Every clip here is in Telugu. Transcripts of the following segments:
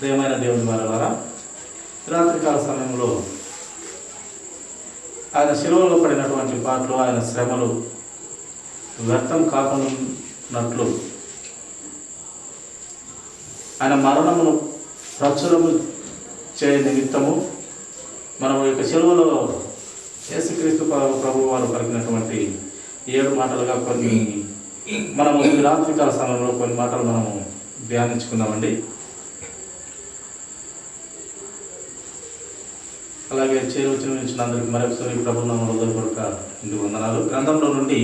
ప్రియమైన దేవుని వారలారా, రాత్రికాల సమయంలో ఆయన శిలువలో పడినటువంటి పాటలు, ఆయన శ్రమలు వ్యర్థం కాకున్నట్లు ఆయన మరణమును ప్రచురము చేయ నిమిత్తము మనం యొక్క శిలువలో యేసుక్రీస్తు ప్రభు వారు పలికినటువంటి 7 మాటలుగా కొన్ని మనము ఈ రాత్రికాల సమయంలో కొన్ని మాటలు మనము ధ్యానించుకుందామండి. అలాగే చేరువచ్చిన అందరికీ మరొకసారి ప్రభు నామములో హృదయపూర్వక వందనాలు. గ్రంథంలో నుండి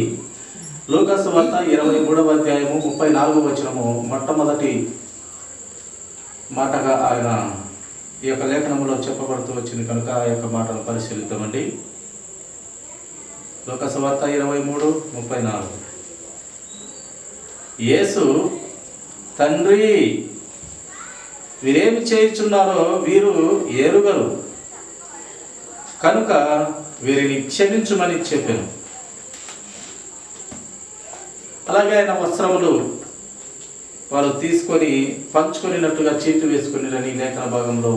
లూకా సువార్త 23వ అధ్యాయము 34వ వచనము మొట్టమొదటి మాటగా ఆయన ఈ యొక్క లేఖనంలో చెప్పబడుతూ వచ్చింది కనుక ఆ యొక్క మాటను పరిశీలిద్దామండి. లూకా సువార్త 23:34. యేసు, తండ్రి, వీరేమి చేయుచున్నారో వీరు ఎరుగరు కనుక వీరిని క్షమించుమని చెప్పాను. అలాగే ఆయన వస్త్రములు వారు తీసుకొని పంచుకొనినట్టుగా చీట్లు వేసుకుని లేఖన భాగంలో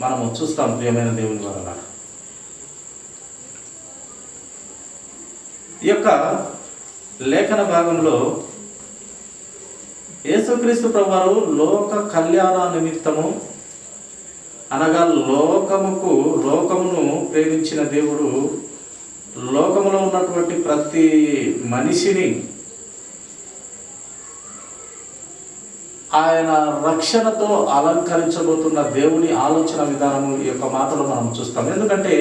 మనము చూస్తాం. ప్రియమైన దేవుని వలన ఈ యొక్క లేఖన భాగంలో యేసుక్రీస్తు ప్రభువారు లోక కళ్యాణ నిమిత్తము అనగా లోకమును ప్రేమించిన దేవుడు లోకములో ఉన్నటువంటి ప్రతి మనిషిని ఆయన రక్షణతో అలంకరించబోతున్న దేవుని ఆలోచన విధానము ఈ యొక్క మాటలో మనం చూస్తాం. ఎందుకంటే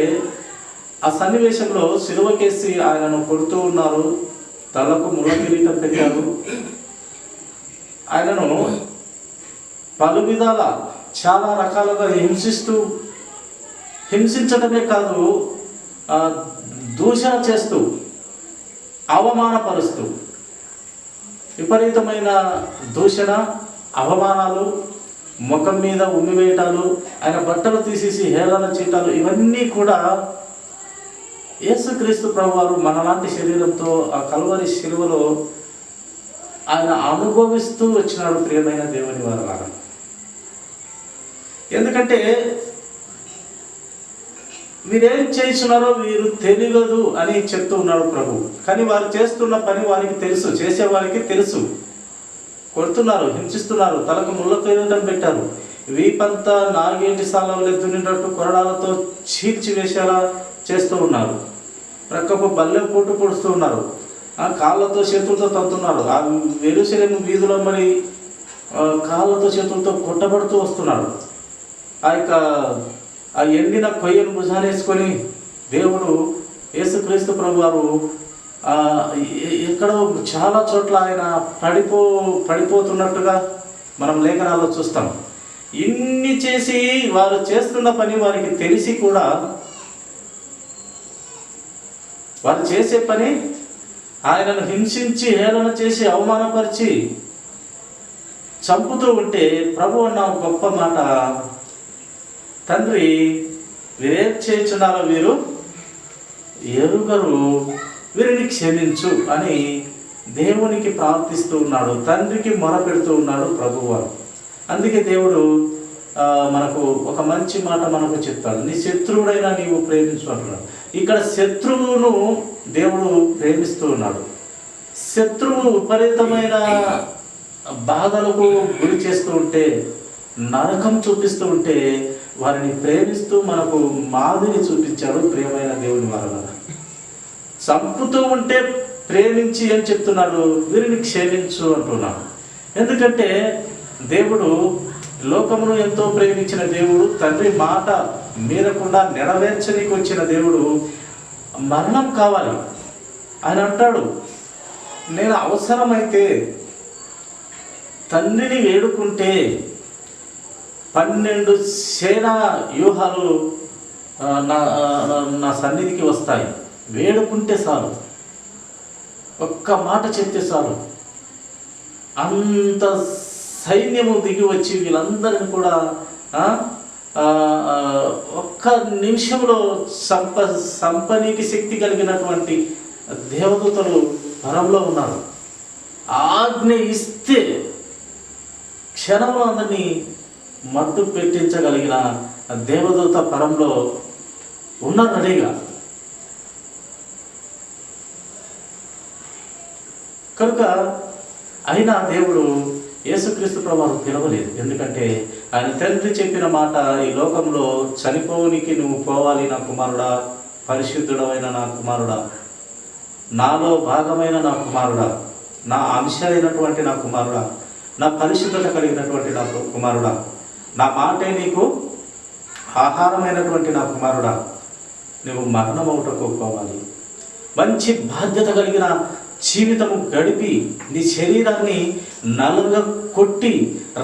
ఆ సన్నివేశంలో సిలువకేసి ఆయనను కొడుతూ ఉన్నారు, తలకు ముళ్ళ కిరీటం పెట్టారు, ఆయనను పలు విధాల చాలా రకాలుగా హింసించడమే కాదు, దూషణ చేస్తూ అవమానపరుస్తూ విపరీతమైన దూషణ, అవమానాలు, ముఖం మీద ఉమ్మివేయటాలు, ఆయన బట్టలు తీసేసి హేళన చేయటాలు, ఇవన్నీ కూడా యేసుక్రీస్తు ప్రభువారు మనలాంటి శరీరంతో ఆ కల్వరి శిలువలో ఆయన అనుభవిస్తూ వచ్చినాడు. ప్రియమైన దేవుని వారలారా, ఎందుకంటే వీరేం చేస్తున్నారో వీరు తెలియదు అని చెప్తూ ఉన్నాడు ప్రభు. కానీ వారు చేస్తున్న పని వారికి తెలుసు, చేసేవారికి తెలుసు. కొడుతున్నారు, హింసిస్తున్నారు, తలకు ముళ్ళ కిరీటం పెట్టారు, వీపంతా నాగేంటి సాలలో దున్నినట్టు కొరడాలతో చీల్చివేసేలా చేస్తూ ఉన్నారు, ప్రక్కకు బల్లె పోటు పొడుస్తూ ఉన్నారు, కాళ్ళతో చేతులతో తంతున్నారు, ఆ యెరూషలేము వీధులో మరి కాళ్ళతో చేతులతో కొట్టబడుతూ వస్తున్నాడు. ఆ ఎండిన కొయ్యను భుజానేసుకొని దేవుడు యేసుక్రీస్తు ప్రభు వారు ఎక్కడో చాలా చోట్ల ఆయన పడిపోతున్నట్టుగా మనం లేఖనాల్లో చూస్తాం. ఇన్ని చేసి వారు చేస్తున్న పని వారికి తెలిసి కూడా వారు చేసే పని ఆయనను హింసించి హేళన చేసి అవమానపరిచి చంపుతూ ఉంటే ప్రభు అన్న గొప్ప మాట, తండ్రి, వీరేం చేయుచున్నారో వీరు ఎరుగరు, వీరిని క్షమించు అని దేవునికి ప్రార్థిస్తూ ఉన్నాడు, తండ్రికి మొరపెడుతూ ఉన్నాడు ప్రభువారు. అందుకే దేవుడు మనకు ఒక మంచి మాట మనకు చెప్తాడు, నీ శత్రువుడైనా నీవు ప్రేమించు అంటున్నాడు. ఇక్కడ శత్రువును దేవుడు ప్రేమిస్తూ ఉన్నాడు. శత్రువు విపరీతమైన బాధలకు గురి చేస్తూ ఉంటే, నరకం చూపిస్తూ ఉంటే వారిని ప్రేమిస్తూ మనకు మాదిరి చూపించాడు. ప్రియమైన దేవుని వలన చంపుతూ ఉంటే ప్రేమించి ఏం చెప్తున్నాడు, వీరిని క్షమించు అంటున్నాడు. ఎందుకంటే దేవుడు లోకమును ఎంతో ప్రేమించిన దేవుడు, తండ్రి మాట మీరకుండా నెరవేర్చనికి వచ్చిన దేవుడు మరణం కావాలి. ఆయన అంటాడు, నేను అవసరమైతే తండ్రిని వేడుకుంటే 12 సేనా వ్యూహాలు నా సన్నిధికి వస్తాయి, వేడుకుంటే చాలు, ఒక్క మాట చెప్తే చాలు, అంత సైన్యము దిగి వచ్చి వీళ్ళందరిని కూడా ఒక్క నిమిషంలో సంపనీకి శక్తి కలిగినటువంటి దేవదూతలు పరంలో ఉన్నారు. ఆజ్ఞ ఇస్తే క్షణంలో అందరినీ మట్టు పెట్టించగలిగిన దేవదూత పరంలో ఉన్న రెడీగా. కనుక అయినా దేవుడు యేసుక్రీస్తు ప్రభువును పిలవలేదు. ఎందుకంటే ఆయన తండ్రి చెప్పిన మాట, ఈ లోకంలో చనిపోనికి నువ్వు పోవాలి నా కుమారుడా, పరిశుద్ధుడమైన నా కుమారుడా, నాలో భాగమైన నా కుమారుడా, నా అంశ అయినటువంటి నా కుమారుడా, నా పరిశుద్ధత కలిగినటువంటి నా కుమారుడా, నా మాటే నీకు ఆహారమైనటువంటి నా కుమారుడా, నువ్వు మరణమవుటకు పోవాలి. మంచి బాధ్యత కలిగిన జీవితము గడిపి నీ శరీరాన్ని నలుగా కొట్టి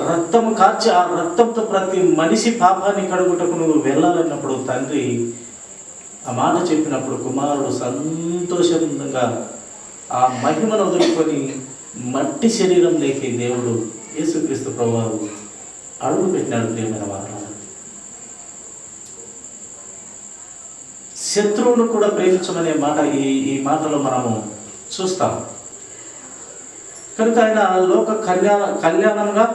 రక్తము కార్చి ఆ రక్తంతో ప్రతి మనిషి పాపాన్ని కడుగుటకు నువ్వు వెళ్ళాలన్నప్పుడు తండ్రి ఆ మాట చెప్పినప్పుడు కుమారుడు సంతోషంగా ఆ మహిమను వదులుకొని మట్టి శరీరం లేకి దేవుడు యేసుక్రీస్తు ప్రభువారు అడుగు పెట్టినాడు. ప్రియమైన వారు, శత్రువును కూడా ప్రేమించమనే మాట ఈ మాటలో మనము చూస్తాం. కనుక ఆయన లోక కళ్యాణంగా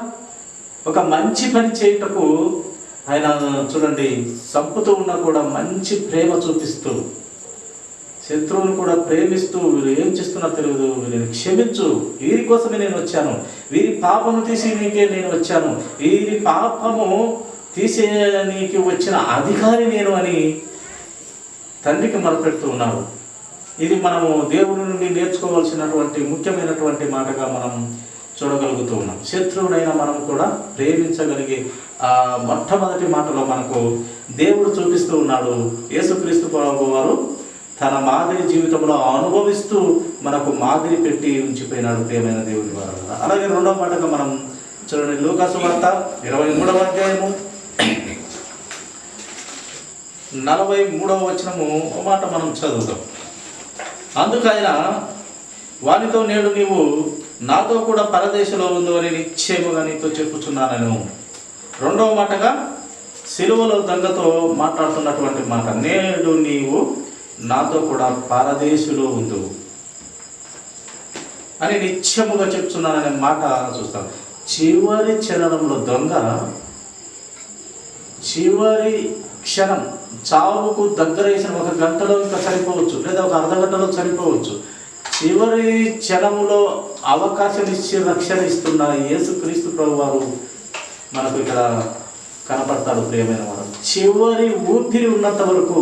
ఒక మంచి పని చేయుటకు ఆయన చూడండి సంపుతూ ఉన్నా కూడా మంచి ప్రేమ చూపిస్తూ శత్రువును కూడా ప్రేమిస్తూ వీరు ఏం చేస్తున్నా తెలియదు, వీరిని క్షమించు, వీరి కోసమే నేను వచ్చాను, వీరి పాపము తీసి నీకే నేను వచ్చాను, వీరి పాపము తీసే నీకు వచ్చిన అధికారి నేను అని తండ్రికి మొరపెడుతూ ఉన్నారు. ఇది మనము దేవుని నుండి నేర్చుకోవాల్సినటువంటి ముఖ్యమైనటువంటి మాటగా మనం చూడగలుగుతూ ఉన్నాం. శత్రువునైనా మనం కూడా ప్రేమించగలిగే ఆ మొట్టమొదటి మాటలో మనకు దేవుడు చూపిస్తూ ఉన్నాడు. యేసుక్రీస్తు ప్రభువు వారు తన మాదిరి జీవితంలో అనుభవిస్తూ మనకు మాదిరి పెట్టి ఉంచిపోయినాడు. ప్రియమైన దేవుని వారు. అలాగే రెండవ మాటగా మనం చూడండి, లూకాసు వార్త 23వ అధ్యాయము 43వ వచనము ఒక మాట మనం చదువుతాం. అందుకైనా వానితో నేడు నీవు నాతో కూడా పరదేశంలో ఉందో అని నిశ్చయముగా నీతో చెప్పుచున్నాను. రెండవ మాటగా సిలువలో దొంగతో మాట్లాడుతున్నటువంటి మాట, నేడు నీవు నాతో కూడా పరదేశంలో ఉందో అని నిశ్చయముగా చెప్తున్నాననే మాట చూస్తాం. చివరి చరణంలో దొంగ చివరి క్షణం చావుకు దగ్గర వేసిన 1 గంటలో ఇంకా చనిపోవచ్చు, లేదా 1 అర్ధ గంటలో చనిపోవచ్చు. చివరి క్షణంలో అవకాశం ఇచ్చి రక్షణ ఇస్తున్న యేసుక్రీస్తు ప్రభువారు మనకు ఇక్కడ కనపడతాడు. ప్రియమైన వారు, చివరి ఊపిరి ఉన్నంత వరకు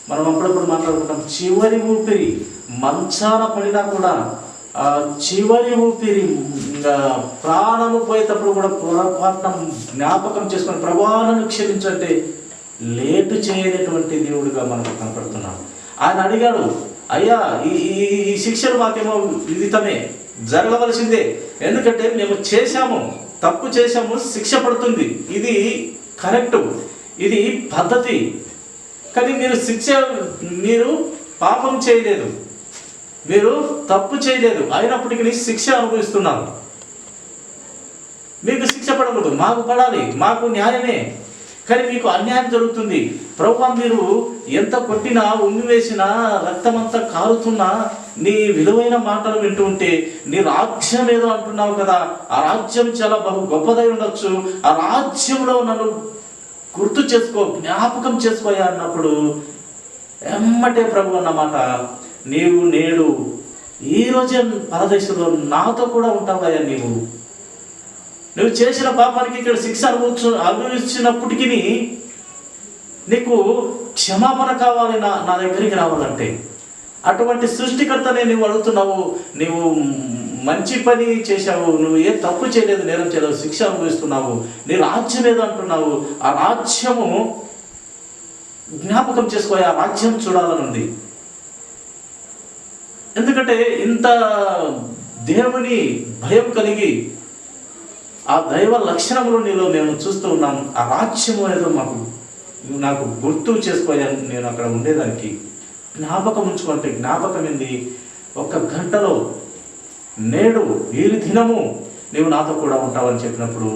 మనం అప్పుడప్పుడు మాట్లాడుకుంటాం. చివరి ఊపిరి మంచాన పడినా కూడా చివరి ఊపిరి ప్రాణము పోయేటప్పుడు కూడా పొరపాటున జ్ఞాపకం చేసుకొని ప్రభువాను క్షమించంటే లేటు చేయనటువంటి దేవుడిగా మనకు కనపడుతున్నాడు. ఆయన అడిగాడు, అయ్యా ఈ శిక్షలు మాకేమో విదితమే, జరగవలసిందే, ఎందుకంటే మేము చేశాము, తప్పు చేశాము, శిక్ష పడుతుంది, ఇది కరెక్టు, ఇది పద్ధతి. కానీ మీరు పాపం చేయలేదు, మీరు తప్పు చేయలేదు, అయినప్పటికీ శిక్ష అనుభవిస్తున్నారు. మీకు శిక్ష పడకూడదు, మాకు పడాలి, మాకు న్యాయమే, కానీ మీకు అన్యాయం జరుగుతుంది. ప్రభువా, మీరు ఎంత కొట్టినా, ఉమ్మివేసినా, రక్తమంతా కారుతున్నా, నీ విలువైన మాటలు వింటూ ఉంటే, నీ రాజ్యం ఏదో అంటున్నావు కదా, ఆ రాజ్యం చాలా బహు గొప్పదై ఉండొచ్చు, ఆ రాజ్యంలో నన్ను గుర్తు చేసుకో, జ్ఞాపకం చేసుకోయా అన్నప్పుడు ఎమ్మటే ప్రభు అన్నమాట, నీవు నేడు ఈరోజే పరదేశంలో నాతో కూడా ఉంటావయ్యా. నువ్వు చేసిన పాపానికి ఇక్కడ శిక్ష అనుభవించినప్పటికీ నీకు క్షమాపణ కావాలి, నా దగ్గరికి రావాలంటే. అటువంటి సృష్టికర్తనే నువ్వు అడుగుతున్నావు. నువ్వు మంచి పని చేశావు, నువ్వు ఏ తప్పు చేయలేదు, నేరం చేయలేదు, శిక్ష అనుభవిస్తున్నావు, నీ రాజ్యం ఏదో అంటున్నావు. ఆ రాజ్యము జ్ఞాపకం చేసుకో, ఆ రాజ్యం చూడాలనుంది. ఎందుకంటే ఇంత దేవుని భయం కలిగి ఆ దైవ లక్షణములు నీలో మేము చూస్తూ ఉన్నాం. ఆ రాజ్యము ఏదో నాకు గుర్తు చేసుకోయాను, నేను అక్కడ ఉండేదానికి జ్ఞాపకం ఉంచుకుంటే. జ్ఞాపకం ఏంది? 1 గంటలో నేడు ఈ దినము నీవు నాతో కూడా ఉంటావని చెప్పినప్పుడు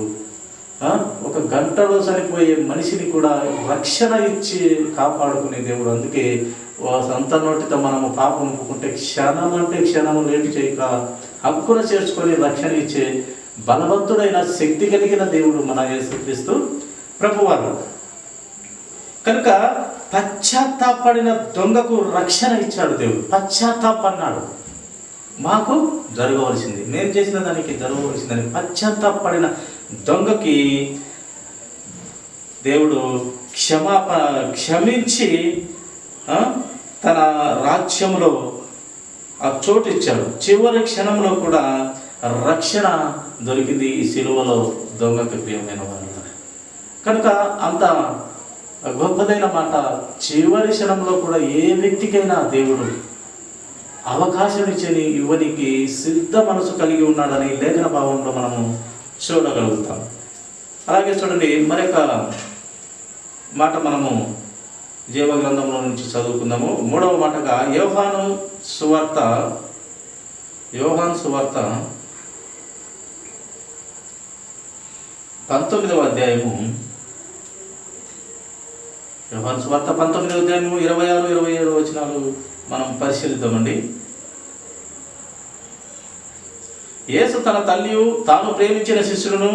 1 గంటలో చనిపోయే మనిషిని కూడా రక్షణ ఇచ్చి కాపాడుకునే దేవుడు. అందుకే సొంత నోటితో మనము పాపం ఒప్పుకుంటే క్షణం అంటే క్షణము లేటు చేయక హక్కున చేర్చుకొని రక్షణ ఇచ్చే బలవంతుడైన శక్తి కలిగిన దేవుడు మన యేసుక్రీస్తు ప్రభువారు. కనుక పశ్చాత్తాపడిన దొంగకు రక్షణ ఇచ్చాడు దేవుడు. పశ్చాత్తాపన్నాడు, మాకు జరగవలసింది, నేను చేసిన దానికి జరగవలసిందని పశ్చాత్తాపడిన దొంగకి దేవుడు క్షమించి తన రాజ్యంలో ఆ చోటు ఇచ్చాడు. చివరి క్షణంలో కూడా రక్షణ దొరికింది ఈ సిలువలో దొంగకి, ప్రియమైన వాళ్ళు. కనుక అంత గొప్పదైన మాట. చివరి క్షణంలో కూడా ఏ వ్యక్తికైనా దేవుడు అవకాశం ఇవ్వనికి సిద్ధ మనసు కలిగి ఉన్నాడని లేఖన భావంలో మనము చూడగలుగుతాం. అలాగే చూడండి, మరొక మాట మనము జీవ గ్రంథంలో నుంచి చదువుకుందాము. 3వ మాటగా యోహాను సువార్త 19వ అధ్యాయము. యోహాను సువార్త 19వ అధ్యాయము 26, 27 వచనాలు మనం పరిశీలిద్దామండి. యేసు తన తల్లియు తాను ప్రేమించిన శిష్యులను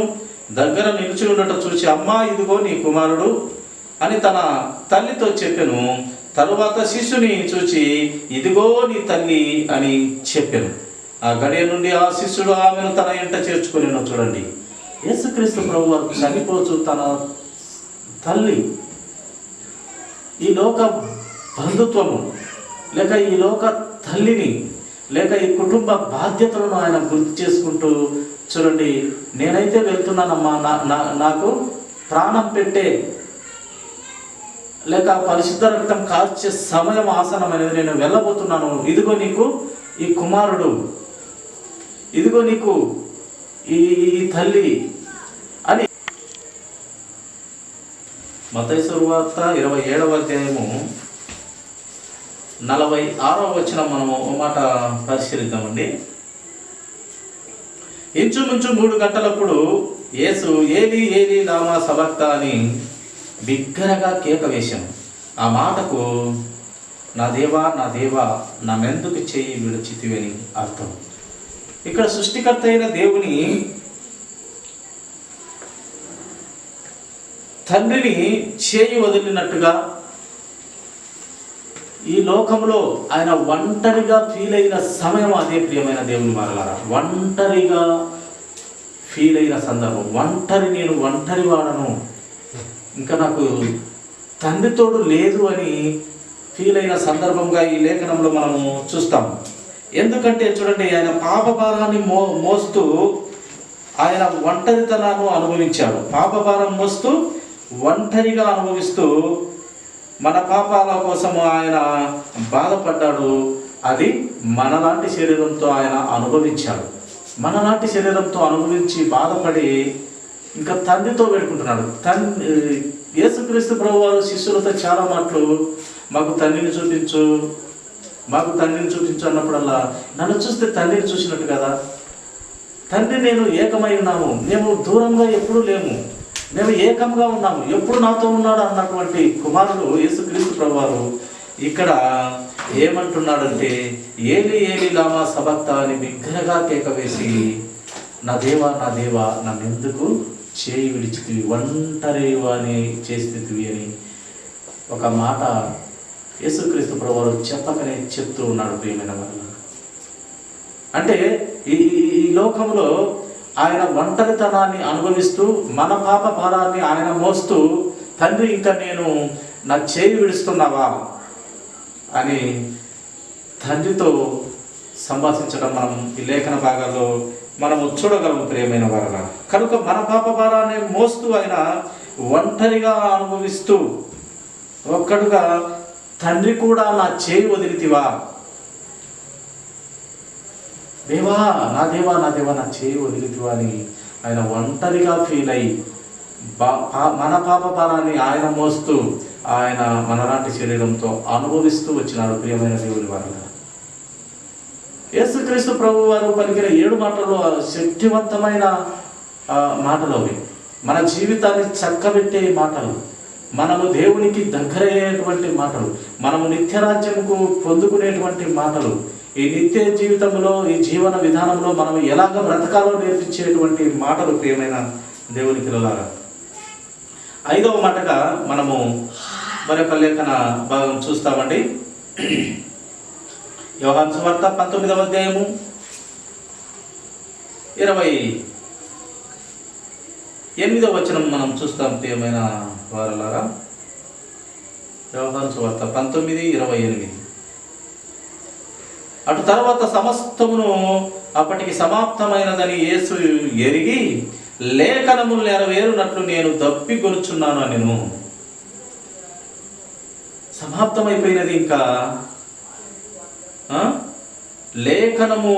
దగ్గర నిలిచి ఉండటం చూసి, అమ్మా ఇదిగో నీ కుమారుడు అని తన తల్లితో చెప్పెను. తరువాత శిష్యుని చూచి, ఇదిగో నీ తల్లి అని చెప్పెను. ఆ గడియ నుండి ఆ శిష్యుడు ఆమెను తన ఇంట చేర్చుకుని. చూడండి, యేసుక్రీస్తు ప్రభు వారు చనిపోచు తన తల్లి, ఈ లోక బంధుత్వము లేక ఈ లోక తల్లిని లేక ఈ కుటుంబ బాధ్యతలను ఆయన గుర్తు చేసుకుంటూ, చూడండి, నేనైతే వెళ్తున్నానమ్మా, నాకు ప్రాణం పెట్టే లేక పరిశుద్ధ రక్తం కార్చే సమయం ఆసనమైనది, నేను వెళ్ళబోతున్నాను. ఇదిగో నీకు ఈ కుమారుడు, ఇదిగో నీకు ఈ తల్లి అని. మత్తయి సువార్త 27వ అధ్యాయము 46వ వచనం మనము ఒక మాట పరిశీలిద్దామండి. ఇంచుమించు 3 గంటలప్పుడు యేసు ఏలీ ఏలీ లామా సబక్తాని బిగ్గరగా కేక వేశాను. ఆ మాటకు నా దేవా నా దేవా నన్నెందుకు చేయి విడిచితివి అని అర్థం. ఇక్కడ సృష్టికర్త అయిన దేవుని తండ్రిని చేయి వదిలినట్టుగా ఈ లోకంలో ఆయన ఒంటరిగా ఫీల్ అయిన సమయం అదే, ప్రియమైన దేవుని వారలారా. ఒంటరిగా ఫీల్ అయిన సందర్భం, నేను ఒంటరి వాడను, ఇంకా నాకు తండ్రి తోడు లేదు అని ఫీల్ అయిన సందర్భంగా ఈ లేఖనంలో మనము చూస్తాం. ఎందుకంటే చూడండి, ఆయన పాప భారాన్ని మోస్తూ ఆయన ఒంటరితనాన్ని అనుభవించాడు. పాప భారం మోస్తూ ఒంటరిగా అనుభవిస్తూ మన పాపాల కోసము ఆయన బాధపడ్డాడు. అది మనలాంటి శరీరంతో ఆయన అనుభవించాడు. మనలాంటి శరీరంతో అనుభవించి బాధపడి ఇంకా తండ్రితో వేడుకుంటున్నాడు. యేసుక్రీస్తు ప్రభువారు శిష్యులతో చాలా మాటలు, మాకు తండ్రిని చూపించు అన్నప్పుడల్లా, నన్ను చూస్తే తండ్రిని చూసినట్టు కదా, తండ్రి నేను ఏకమై ఉన్నాము, మేము దూరంగా ఎప్పుడూ లేము, మేము ఏకంగా ఉన్నాము, ఎప్పుడు నాతో ఉన్నాడు అన్నటువంటి కుమారుడు యేసుక్రీస్తు ప్రభువారు ఇక్కడ ఏమంటున్నాడంటే, ఏలీ ఏలీ లామా సబక్తా అని బిగ్గరగా కేక వేసి, నా దేవా నా దేవా నన్నెందుకు చేయి విడిచితివి, ఒంటరి అని చేసితివి అని ఒక మాట యేసుక్రీస్తు ప్రభువారు చెప్పకనే చెప్తూ ఉన్నాడు. ప్రియమైన వల్ల అంటే ఈ లోకంలో ఆయన ఒంటరితనాన్ని అనుభవిస్తూ మన పాప భారాన్ని ఆయన మోస్తూ, తండ్రి ఇంకా నేను నా చేయి విడుస్తున్నావా అని తండ్రితో సంభాషించడం మనం ఈ లేఖన భాగాల్లో మనము చూడగలము. ప్రియమైన వారలా, కనుక మన పాప భారాన్ని మోస్తూ ఆయన ఒంటరిగా అనుభవిస్తూ ఒక్కడుగా, తండ్రి కూడా నా చేయి వదిలితివా, దేవా నా దేవా నా దేవా నా చేయి వదిలితివా అని ఆయన ఒంటరిగా ఫీల్ అయ్యి మన పాప భారాన్ని ఆయన మోస్తూ ఆయన మనలాంటి శరీరంతో అనుభవిస్తూ వచ్చినాడు. ప్రియమైన దేవుని వారు, యేసుక్రీస్తు ప్రభు వారు పలికిన 7 మాటల్లో శక్తివంతమైన మాటలు అవి. మన జీవితాన్ని చక్కబెట్టే మాటలు, మనము దేవునికి దగ్గరయ్యేటువంటి మాటలు, మనము నిత్యరాజ్యముకు పొందుకునేటువంటి మాటలు, ఈ నిత్య జీవితంలో ఈ జీవన విధానంలో మనం ఎలాగ బ్రతకాలో నేర్పించేటువంటి మాటలు. ప్రియమైన దేవుని పిల్లలారా, ఐదవ మాటగా మనము మరొక లేఖన భాగం చూస్తామండి. యోహాను సువార్త 19వ అధ్యాయము 28వ వచనం మనం చూస్తాం. ప్రియమైన వారలారా, యోహాను సువార్త 19:28. అటు తర్వాత సమస్తమును అప్పటికి సమాప్తమైనదని యేసు ఎరిగి లేఖనములు నెరవేరునట్లు నేను దప్పికొనుచున్నాను అనెను. సమాప్తమైపోయినది, ఇంకా లేఖనము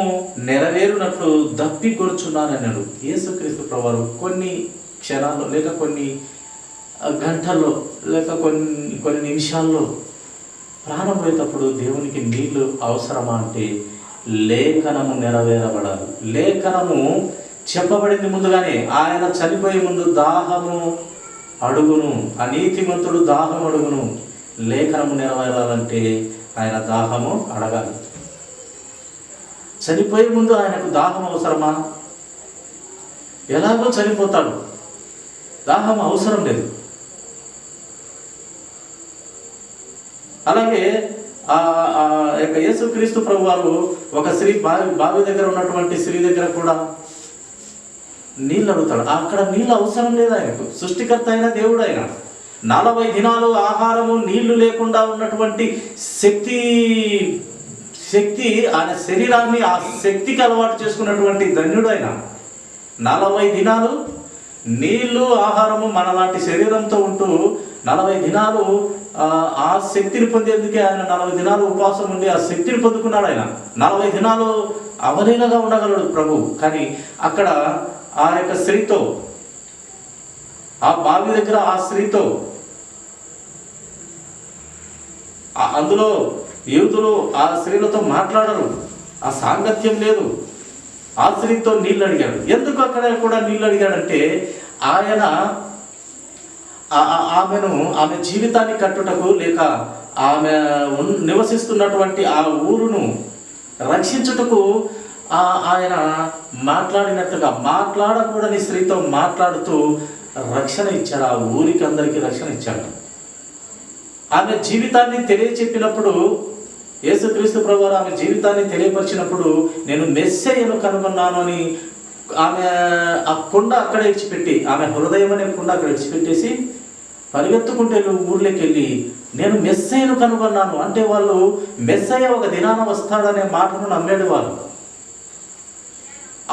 నెరవేరునట్లు దప్పికొనుచున్నానన్నాడు యేసుక్రీస్తు ప్రభువారు. కొన్ని క్షణాల్లో లేక కొన్ని గంటల్లో లేక కొన్ని నిమిషాల్లో ప్రాణం పోయేటప్పుడు దేవునికి నీళ్లు అవసరమా అంటే లేఖనము నెరవేరబడాలి. లేఖనము చెప్పబడింది ముందుగానే. ఆయన చనిపోయే ముందు దాహము అడుగును, అనీతిమంతుడు దాహం అడుగును. లేఖనము నెరవేరాలంటే ఆయన దాహము అడగాలి. చనిపోయే ముందు ఆయనకు దాహం అవసరమా? ఎలాగో చనిపోతాడు, దాహం అవసరం లేదు. అలాగే యేసుక్రీస్తు ప్రభువారు ఒక స్త్రీ బావి దగ్గర ఉన్నటువంటి స్త్రీ దగ్గర కూడా నీళ్ళు అడుగుతాడు. అక్కడ నీళ్ళు అవసరం లేదు ఆయనకు. సృష్టికర్త అయిన దేవుడు ఆయన. 40 దినాలు ఆహారము నీళ్లు లేకుండా ఉన్నటువంటి శక్తి ఆయన శరీరాన్ని ఆ శక్తికి అలవాటు చేసుకున్నటువంటి ధన్యుడు ఆయన. 40 దినాలు నీళ్లు ఆహారము మనలాంటి శరీరంతో ఉంటూ 40 దినాలు ఆ శక్తిని పొందేందుకే ఆయన 40 దినాలు ఉపవాసం ఉండి ఆ శక్తిని పొందుకున్నాడు. ఆయన 40 దినాలు అవలీలగా ఉండగలడు ప్రభు. కానీ అక్కడ ఆ యొక్క స్త్రీతో, ఆ బావి దగ్గర ఆ స్త్రీతో, అందులో యూదులు ఆ స్త్రీలతో మాట్లాడరు, ఆ సాంగత్యం లేదు. ఆ స్త్రీతో నీళ్ళు అడిగాడు. ఎందుకు అక్కడ కూడా నీళ్ళు అడిగాడంటే ఆయన ఆమె జీవితాన్ని కట్టుటకు లేక ఆమె నివసిస్తున్నటువంటి ఆ ఊరును రక్షించుటకు ఆయన మాట్లాడినట్టుగా మాట్లాడకూడని స్త్రీతో మాట్లాడుతూ రక్షణ ఇచ్చాడు. ఆ ఊరికి అందరికీ రక్షణ ఇచ్చాడు. ఆమె జీవితాన్ని తెలియచెప్పినప్పుడు, యేసుక్రీస్తు ప్రభువారు ఆమె జీవితాన్ని తెలియపరిచినప్పుడు నేను మెస్సయ్యను కనుగొన్నాను అని ఆమె ఆ కొండ అక్కడ ఇడిచిపెట్టి, ఆమె హృదయం అనే కొండ అక్కడ ఇడిచిపెట్టేసి పరిగెత్తుకుంటే ఊర్లోకి వెళ్ళి నేను మెస్సయ్యను కనుగొన్నాను అంటే వాళ్ళు మెస్సయ్య ఒక దినాన వస్తాడనే మాటను నమ్మేడు వాళ్ళు.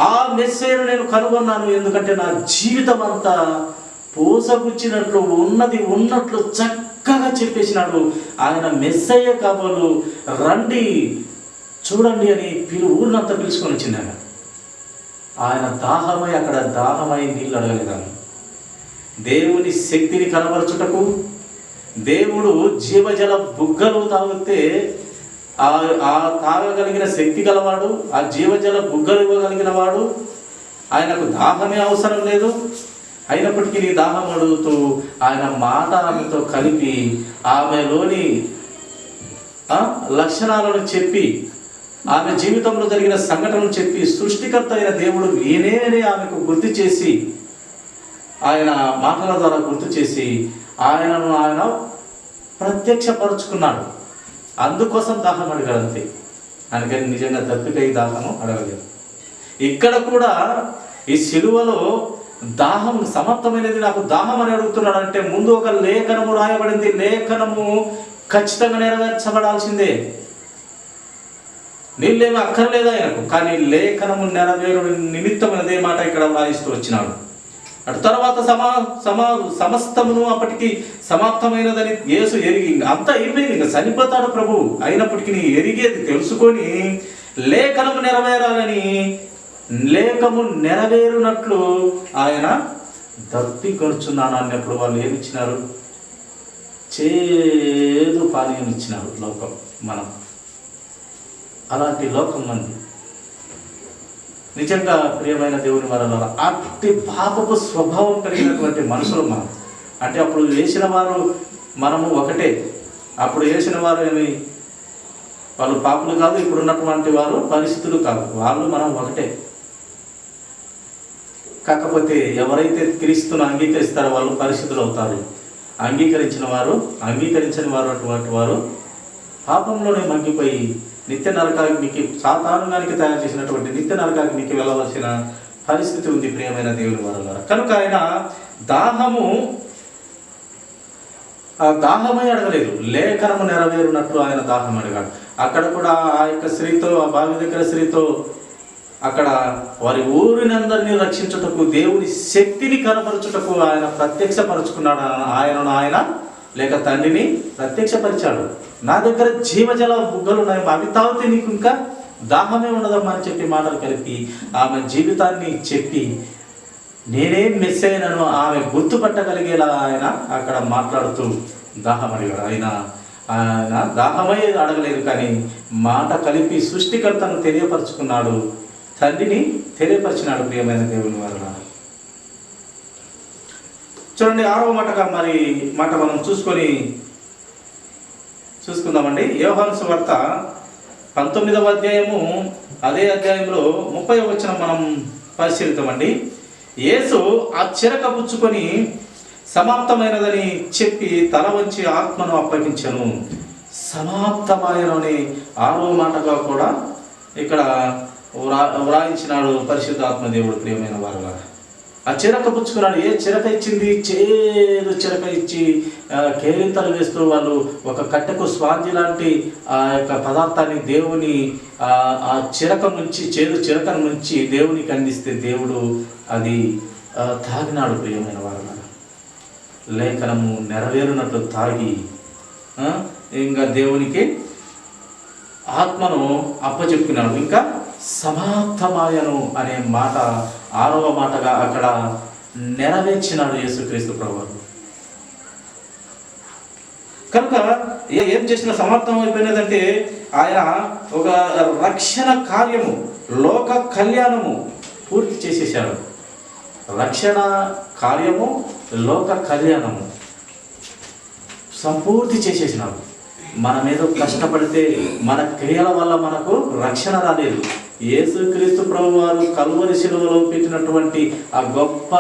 ఆ మెస్సయ్యను నేను కనుగొన్నాను, ఎందుకంటే నా జీవితం అంతా పూసగుచ్చినట్లు ఉన్నది ఉన్నట్లు చక్కగా చెప్పేసినాడు. ఆయన మెస్సయ్య కాబోలు, రండి చూడండి అని ఊరినంతా పిలుచుకొని వచ్చింది. ఆయన దాహమై అక్కడ దాహమై నీళ్ళు అడగలేదాను. దేవుని శక్తిని కనబరచుటకు దేవుడు జీవజల బుగ్గలు తాగితే ఆ తాగగలిగిన శక్తి గలవాడు, ఆ జీవజల బుగ్గలు ఇవ్వగలిగిన వాడు. ఆయనకు దాహమే అవసరం లేదు. అయినప్పటికీ నీ దాహం అడుగుతూ ఆయన మాట ఆమెతో కలిపి ఆమెలోని లక్షణాలను చెప్పి, ఆమె జీవితంలో జరిగిన సంఘటనలు చెప్పి, సృష్టికర్త అయిన దేవుడు ఈయనే ఆమెకు గుర్తు చేసి, ఆయన మాటల ద్వారా గుర్తు చేసి ఆయనను ఆయన ప్రత్యక్షపరుచుకున్నాడు. అందుకోసం దాహం అడగాడు అంతే. ఆయనకని నిజంగా దప్పికై దాహము అడగలేదు. ఇక్కడ కూడా ఈ సిలువలో దాహం సమాప్తమైనది, నాకు దాహం అని అడుగుతున్నాడు అంటే ముందు ఒక లేఖనము రాయబడింది. లేఖనము ఖచ్చితంగా నెరవేర్చబడాల్సిందే. నీళ్ళేమీ అక్కర్లేదు ఆయనకు, కానీ లేఖనము నెరవేరు నిమిత్తమైనదే మాట ఇక్కడ రాయిస్తూ వచ్చినాడు. అటు తర్వాత సమస్తమును అప్పటికి సమాప్తమైనదని యేసు ఎరిగి, అంతా అయిపోయింది, ఇంకా చనిపోతాడు ప్రభు. అయినప్పటికీ ఎరిగేది తెలుసుకొని లేఖనము నెరవేరాలని, లేఖము నెరవేరునట్లు ఆయన దప్పికొనుచున్నాను అన్నప్పుడు వాళ్ళు ఏమిచ్చినారు? చేదు పానీయం ఇచ్చినారు. లోకం మనం అలాంటి లోకం మంది. నిజంగా ప్రియమైన దేవుని వలన అట్టి పాపపు స్వభావం కలిగినటువంటి మనుషులు మనం. అంటే అప్పుడు వేసిన వారు మనము ఒకటే. అప్పుడు వేసిన వారు ఏమి వాళ్ళు పాపులు కాదు, ఇప్పుడు ఉన్నటువంటి వారు పరిస్థితులు కాదు, వాళ్ళు మనం ఒకటే. కాకపోతే ఎవరైతే క్రీస్తును అంగీకరిస్తారో వాళ్ళు పరిశుద్ధులు అవుతారు. అంగీకరించని వారు అటువంటి వారు పాపంలోనే మగ్గిపోయి నిత్య నరకాగ్నికి, సాతానుగానికి తయారు చేసినటువంటి నిత్య నరకాగ్నికి వెళ్ళవలసిన పరిస్థితి ఉంది ప్రియమైన దేవుని వారలారా. కనుక ఆయన దాహమై అడగలేదు, లేఖనము నెరవేరునట్లు ఆయన దాహం అడిగాడు. అక్కడ కూడా ఆ యొక్క స్త్రీతో, ఆ బావి దగ్గర స్త్రీతో అక్కడ వారి ఊరినందరినీ రక్షించుటకు, దేవుని శక్తిని కనపరచుటకు ఆయన ప్రత్యక్షపరుచుకున్నాడు. ఆయన లేక తండ్రిని ప్రత్యక్షపరిచాడు. నా దగ్గర జీవజల బుగ్గలు ఉన్నాయి, అవి తాగితే నీకు ఇంకా దాహమే ఉండదమ్మా అని చెప్పి మాటలు కలిపి ఆమె జీవితాన్ని చెప్పి నేనేం మిస్ అయినాను ఆమె గుర్తుపట్టగలిగేలా ఆయన అక్కడ మాట్లాడుతూ దాహం అడిగాడు. ఆయన దాహమై అడగలేదు, కానీ మాట కలిపి సృష్టికర్తను తెలియపరుచుకున్నాడు, తండ్రిని తెలియపరిచినాడు. ప్రియమైన దేవుని వారు చూడండి, 6వ మాట మనం చూసుకుందామండి. యోహాను సువార్త 19వ అధ్యాయము, అదే అధ్యాయంలో 30వ వచనం మనం పరిశీలిద్దామండి. యేసు ఆ చిరక పుచ్చుకొని సమాప్తమైనదని చెప్పి తల వంచి ఆత్మను అప్పగించెను. సమాప్తమైనని 6వ మాటగా కూడా ఇక్కడ వ్రాయించినాడు పరిశుద్ధాత్మ దేవుడు. ప్రియమైన వారులారా, ఆ చిరక పుచ్చుకున్నాడు. ఏ చిరక ఇచ్చింది? చేదు చిరక ఇచ్చి కేరింతలు వేస్తూ వాళ్ళు ఒక కట్టెకు స్వాంజి లాంటి ఆ యొక్క పదార్థాన్ని దేవుని ఆ చిరక నుంచి, చేదు చిరక నుంచి దేవునికి అందిస్తే దేవుడు అది తాగినాడు. ప్రియమైన వారులారా, లేఖనము నెరవేరునట్లు తాగి ఇంకా దేవునికి ఆత్మను అప్పచెప్పుకున్నాడు. ఇంకా సమాప్తమాయను అనే మాట 6వ మాటగా అక్కడ నెరవేర్చినాడు యేసుక్రీస్తు ప్రభువు. కనుక ఏం చేసిన సమాప్తం అయిపోయినదంటే ఆయన ఒక రక్షణ కార్యము, లోక కళ్యాణము పూర్తి చేసేసాడు. రక్షణ కార్యము, లోక కళ్యాణము సంపూర్తి చేసేసినాడు. మనమేదో కష్టపడితే మన క్రియల వల్ల మనకు రక్షణ రాలేదు. యేసుక్రీస్తు ప్రభు వారు కల్వరి శిలువలో పెట్టినటువంటి ఆ గొప్ప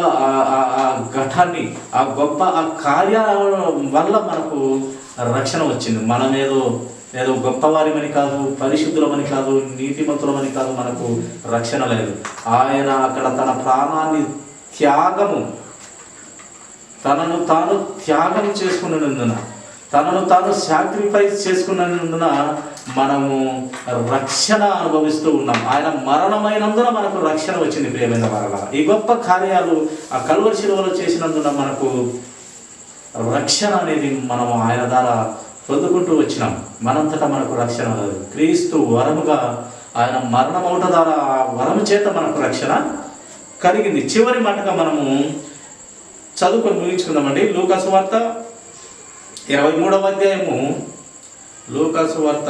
ఆ ఘటాన్ని, ఆ గొప్ప ఆ కార్యాల వల్ల మనకు రక్షణ వచ్చింది. ఏదో గొప్పవారిమని కాదు, పరిశుద్ధులమని కాదు, నీతిమంతులమని కాదు, మనకు రక్షణ లేదు. ఆయన అక్కడ తన ప్రాణాన్ని తనను తాను త్యాగం చేసుకున్నందున, తనను తాను సాక్రిఫైస్ చేసుకున్నందున మనము రక్షణ అనుభవిస్తూ ఉన్నాం. ఆయన మరణమైనందున మనకు రక్షణ వచ్చింది. ప్రియమైన వారలారా, ఈ గొప్ప కార్యాలు ఆ కల్వరి శిలువలో చేసినందున మనకు రక్షణ అనేది మనము ఆయన ద్వారా పొందుకుంటూ వచ్చినాం. మనంతటా మనకు రక్షణ లేదు. క్రీస్తు వరముగా ఆయన మరణం అవట ద్వారా ఆ వరము చేత మనకు రక్షణ కలిగింది. చివరి మాటగా మనము చదువుకొని ముగించుకుందామండి. లూకాసు వార్త 23వ అధ్యాయము, లూకాసు వార్త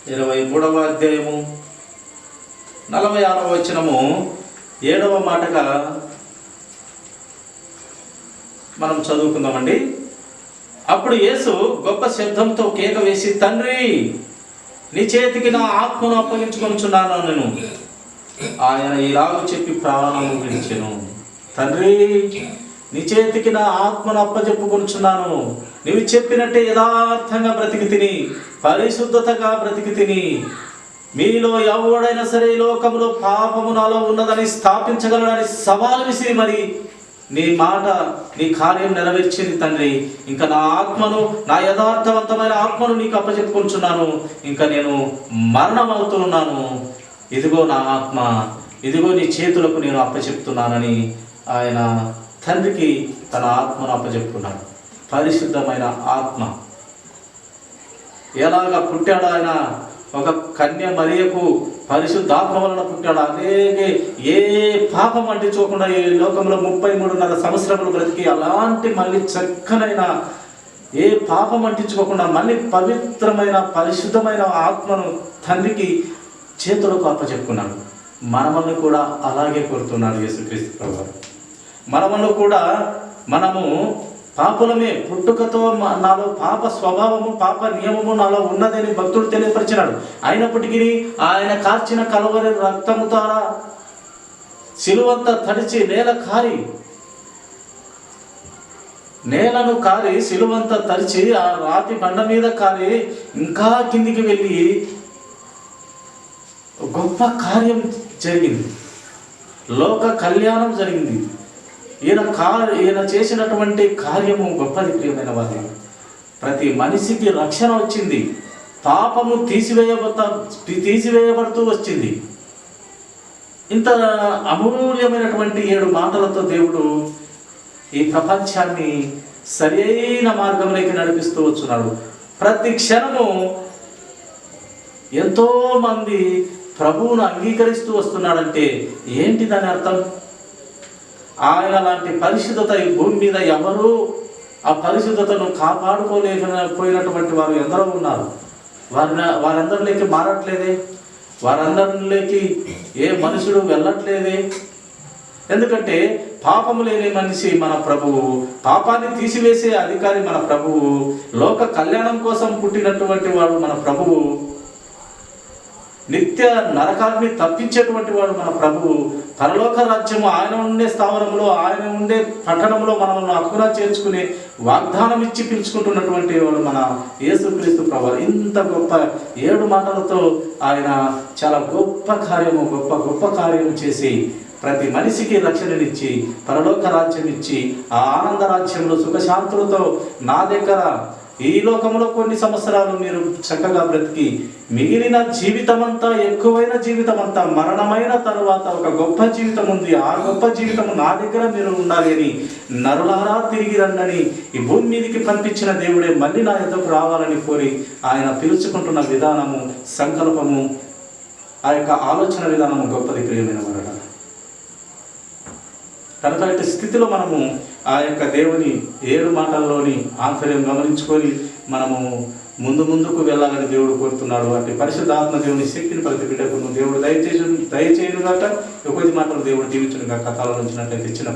23వ అధ్యాయము 46వ వచనము 7వ మాటగా మనం చదువుకుందామండి. అప్పుడు యేసు గొప్ప శబ్దంతో కేక వేసి, తండ్రి, నీ చేతికి నా ఆత్మను అప్పగించుకొనుచున్నాను నేను. ఆయన ఇలాగ చెప్పి ప్రాణము విడిచెను. తండ్రి, నీ చేతికి నా ఆత్మను అప్పచెప్పుకొనుచున్నాను. నీవు చెప్పినట్టే యథార్థంగా బ్రతికి తిని, పరిశుద్ధతగా బ్రతికి తిని, మీలో ఎవడైనా సరే ఈ లోకములో పాపము నాలో ఉన్నదని స్థాపించగలడని సవాలు విసిరి మరి నీ మాట, నీ కార్యం నెరవేర్చింది తండ్రి. ఇంకా నా ఆత్మను, నా యథార్థవంతమైన ఆత్మను నీకు అప్పచెప్పుకొనుచున్నాను. ఇంకా నేను మరణం అవుతున్నాను. ఇదిగో నా ఆత్మ, ఇదిగో నీ చేతులకు నేను అప్పచెప్తున్నానని ఆయన తండ్రికి తన ఆత్మను అప్పచెప్పుకున్నాడు. పరిశుద్ధమైన ఆత్మ ఎలాగా పుట్టాడు? ఆయన ఒక కన్య మరియకు పరిశుద్ధాత్మ వలన పుట్టాడు. అలాగే ఏ పాపం అంటించుకోకుండా ఈ లోకంలో 33.5 సంవత్సరములు బ్రతికి అలాంటి మళ్ళీ చక్కనైన ఏ పాపం అంటించుకోకుండా మళ్ళీ పవిత్రమైన పరిశుద్ధమైన ఆత్మను తండ్రికి చేతులకు అప్పచెప్పుకున్నాడు. మనమల్ని కూడా అలాగే కోరుతున్నాడు యేసుక్రీస్తు ప్రభువు. మనమల్ని కూడా మనము పాపులమే, పుట్టుకతో నాలో పాప స్వభావము పాప నియమము నాలో ఉన్నదని భక్తుడు తెలియపరిచినాడు. అయినప్పటికీ ఆయన కార్చిన కలవరి రక్తము ద్వారా సిలువంతా తడిచి నేలను కారి సిలువంతా తడిచి ఆ రాతి బండ మీద కారి ఇంకా కిందికి వెళ్ళి గొప్ప కార్యం జరిగింది, లోక కళ్యాణం జరిగింది. ఈయన చేసినటువంటి కార్యము గొప్పది ప్రియమైన వారి. ప్రతి మనిషికి రక్షణ వచ్చింది, పాపము తీసివేయబడుతూ వచ్చింది. ఇంత అమూల్యమైనటువంటి 7 మాటలతో దేవుడు ఈ ప్రపంచాన్ని సరైన మార్గంలోకి నడిపిస్తూ వచ్చున్నాడు. ప్రతి క్షణము ఎంతో మంది ప్రభువును అంగీకరిస్తూ వస్తున్నాడంటే ఏంటి దాని అర్థం? ఆయన లాంటి పరిశుద్ధత ఈ భూమి మీద ఎవరు ఆ పరిశుద్ధతను కాపాడుకోలేకపోయినటువంటి వారు ఎందరో ఉన్నారు. వారందరిలోకి మారట్లేదే, వారందరిలోకి ఏ మనుషుడు వెళ్ళట్లేదే. ఎందుకంటే పాపము లేని మనిషి మన ప్రభువు, పాపాన్ని తీసివేసే అధికారి మన ప్రభువు, లోక కళ్యాణం కోసం పుట్టినటువంటి వాడు మన ప్రభువు, నిత్య నరకాన్ని తప్పించేటువంటి వాడు మన ప్రభువు. పరలోక రాజ్యము ఆయన ఉండే స్థావరంలో, ఆయన ఉండే పట్టణంలో మనల్ని హక్కున చేర్చుకుని వాగ్దానం ఇచ్చి పిలుచుకుంటున్నటువంటి వాడు మన యేసుక్రీస్తు ప్రభువు. ఇంత గొప్ప 7 మాటలతో ఆయన చాలా గొప్ప కార్యము చేసి ప్రతి మనిషికి రక్షణనిచ్చి పరలోక రాజ్యం ఇచ్చి ఆ ఆనంద రాజ్యంలో సుఖశాంతులతో నా దగ్గర ఈ లోకంలో కొన్ని సంవత్సరాలు మీరు చక్కగా బ్రతికి మిగిలిన జీవితమంతా, ఎక్కువైన జీవితమంతా, మరణమైన తరువాత ఒక గొప్ప జీవితం ఉంది, ఆ గొప్ప జీవితం నా దగ్గర మీరు ఉండాలి అని నరులారా తిరిగి రండని ఈ భూమి మీదకి పంపించిన దేవుడే మళ్ళీ నా ఎద్దకు రావాలని కోరి ఆయన పిలుచుకుంటున్న విధానము, సంకల్పము, ఆ యొక్క ఆలోచన విధానము గొప్పది ప్రియమైన వారట. కనుక ఇటు స్థితిలో మనము ఆ యొక్క దేవుని 7 మాటల్లోని ఆంతర్యం గమనించుకొని మనము ముందుకు వెళ్ళాలని దేవుడు కోరుతున్నాడు. అంటే పరిశుద్ధాత్మ దేవుని శక్తిని ప్రతి బిడ్డకు దేవుడు దయచేయును గాక. 1 మాటలు దేవుడు దీవించును గాక. కథలో ఉంచినట్లయితే ఇచ్చిన